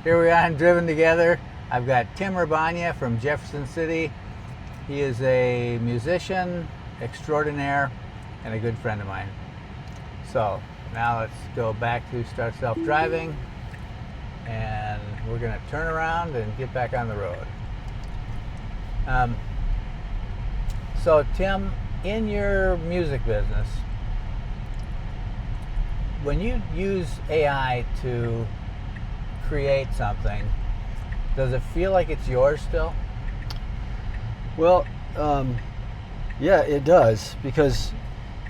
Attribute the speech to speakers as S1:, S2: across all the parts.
S1: Here we are on Driven Together. I've got Tim Urbania from Jefferson City. He is a musician extraordinaire and a good friend of mine. So now let's go back to start self-driving, and we're going to turn around and get back on the road. So Tim, in your music business, when you use AI to create something, does it feel like it's yours still?
S2: Well, yeah, it does, because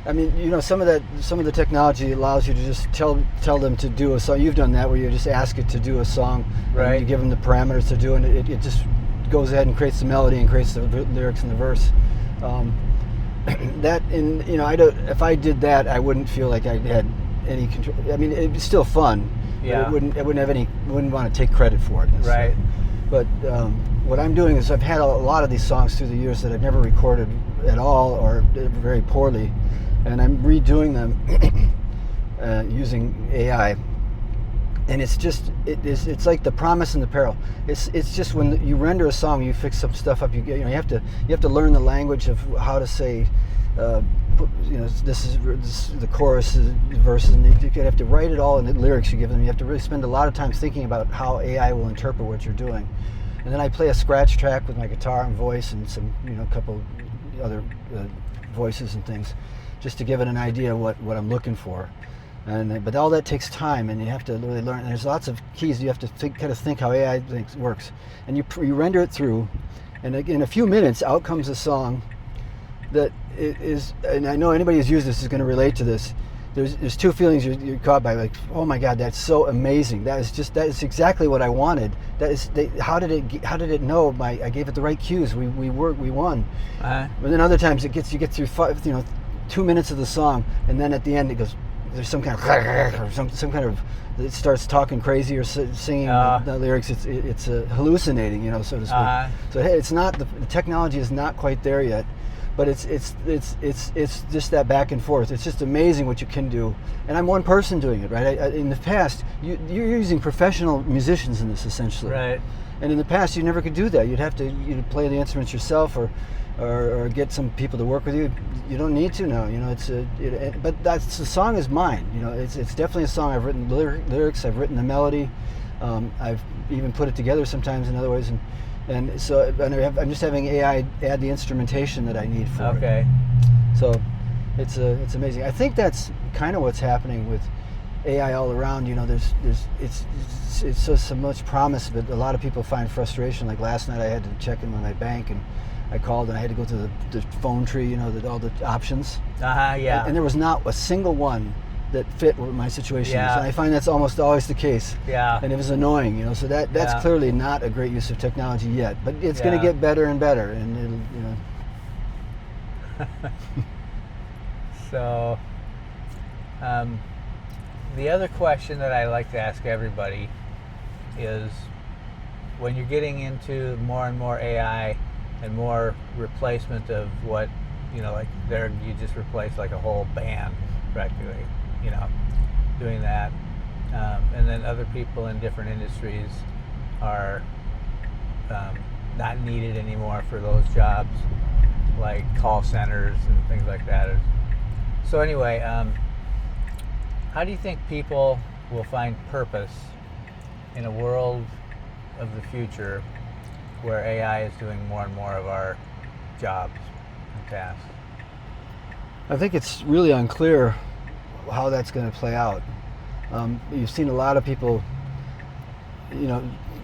S2: I mean, you know, some of the technology allows you to just tell them to do a song. You've done that, where you just ask it to do a song,
S1: right?
S2: And you give them the parameters to do, and it just goes ahead and creates the melody and creates the lyrics and the verse. That, in, you know, if I did that, I wouldn't feel like I had any control. I mean, it'd be still fun.
S1: Yeah.
S2: But I wouldn't want to take credit for it.
S1: Right.
S2: But what I'm doing is I've had a lot of these songs through the years that I've never recorded at all, or very poorly, and I'm redoing them using AI. And it's like the promise and the peril. It's just when you render a song, you fix some stuff up. You have to learn the language of how to say, this is the chorus, the verses, and you have to write it all in the lyrics you give them. You have to really spend a lot of time thinking about how AI will interpret what you're doing. And then I play a scratch track with my guitar and voice and some, a couple other voices and things, just to give it an idea of what I'm looking for. But all that takes time, and you have to really learn. And there's lots of keys you have to think how AI works, and you render it through, and in a few minutes, out comes a song that is. And I know anybody who's used this is going to relate to this. There's two feelings you're caught by, like, oh my God, that's so amazing. That is exactly what I wanted. How did it know? I gave it the right cues. We won. But then other times you get through 2 minutes of the song, and then at the end it goes. There's some kind of or some kind of, it starts talking crazy or singing the lyrics. It's hallucinating, so to speak. So hey, it's not the technology is not quite there yet, but it's just that back and forth. It's just amazing what you can do. And I'm one person doing it, right? In the past, you're using professional musicians in this, essentially.
S1: Right.
S2: And in the past, you never could do that. You'd play the instruments yourself, or get some people to work with you. You don't need to now. But the song is mine. It's definitely a song. I've written lyrics. I've written the melody. I've even put it together sometimes in other ways, and so I'm just having AI add the instrumentation that I need for it.
S1: Okay.
S2: So it's amazing. I think that's kind of what's happening with AI all around. It's so much promise, but a lot of people find frustration. Like last night, I had to check in with my bank, and I called and I had to go to the phone tree, all the options.
S1: Yeah.
S2: And there was not a single one that fit what my situation is.
S1: Yeah.
S2: And I find that's almost always the case.
S1: Yeah.
S2: And it was annoying, so that's clearly not a great use of technology yet. But it's going to get better and better, and it'll.
S1: So, the other question that I like to ask everybody is, when you're getting into more and more AI and more replacement of what, like you just replace like a whole band practically, doing that. And then other people in different industries are not needed anymore for those jobs, like call centers and things like that. So anyway, how do you think people will find purpose in a world of the future where AI is doing more and more of our jobs and tasks?
S2: I think it's really unclear how that's going to play out. You've seen a lot of people,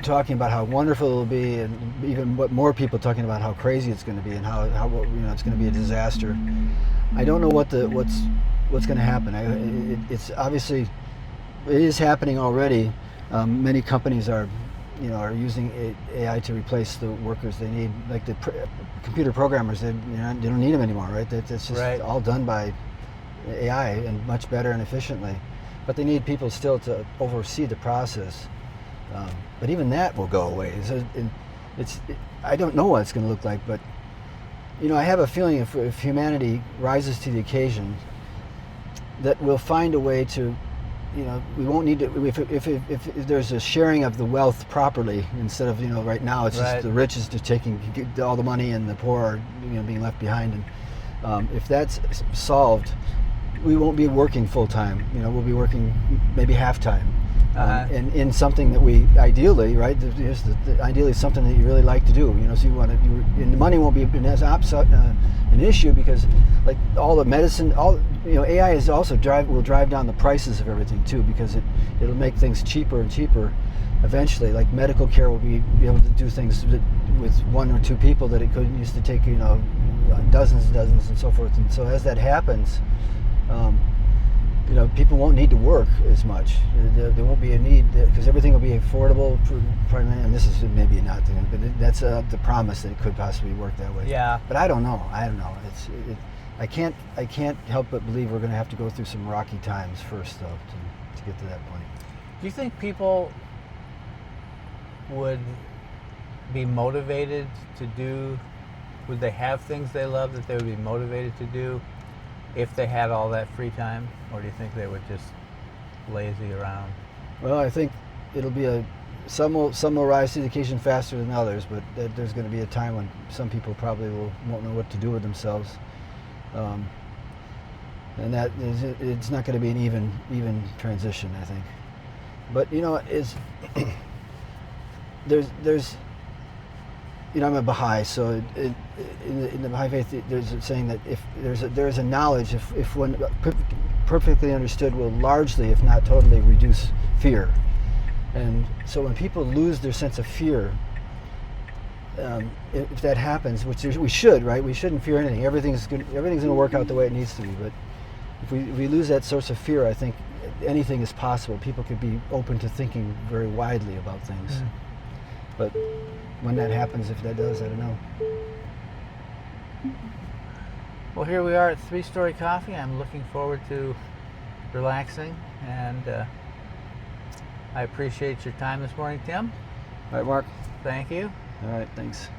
S2: talking about how wonderful it'll be, and even more people talking about how crazy it's going to be, and how it's going to be a disaster. I don't know what's going to happen. It's obviously, it is happening already. Many companies are using AI to replace the workers they need, like the computer programmers. They don't need them anymore, right? That's just all done by AI, and much better and efficiently. But they need people still to oversee the process. But even that will go away. I don't know what it's going to look like, but I have a feeling if humanity rises to the occasion, that we'll find a way to we won't need to, if there's a sharing of the wealth properly, instead of, right now it's
S1: Right.
S2: just the rich is just taking all the money and the poor are, being left behind. And if that's solved, we won't be working full time. We'll be working maybe half time. And in something that we ideally, right? Here's ideally something that you really like to do. So you want to. And the money won't be an issue, because like all the medicine, AI is also will drive down the prices of everything too, because it'll make things cheaper and cheaper. Eventually, like medical care will be able to do things with one or two people that it couldn't used to take dozens and dozens and so forth. And so as that happens, people won't need to work as much. There won't be a need, because everything will be affordable. And this is maybe not, but that's the promise that it could possibly work that way.
S1: Yeah.
S2: But I don't know. I can't help but believe we're going to have to go through some rocky times first, though, to get to that point.
S1: Do you think people would be motivated to do? Would they have things they love that they would be motivated to do if they had all that free time, or do you think they would just lazy around?
S2: Well, I think it'll be some will rise to the occasion faster than others, but there's going to be a time when some people probably won't know what to do with themselves, and it's not going to be an even transition, I think. But there's I'm a Baha'i, so in the Baha'i faith, there's a saying that if there's a knowledge, if one perfectly understood, will largely, if not totally, reduce fear. And so when people lose their sense of fear, if that happens, which we should, right? We shouldn't fear anything. Everything's going to work out the way it needs to be. But if we lose that source of fear, I think anything is possible. People could be open to thinking very widely about things.
S1: Mm.
S2: But when that happens, if that does, I don't know.
S1: Well, here we are at 3 Story Coffee. I'm looking forward to relaxing, and I appreciate your time this morning, Tim.
S2: All right, Mark.
S1: Thank you.
S2: All right, thanks.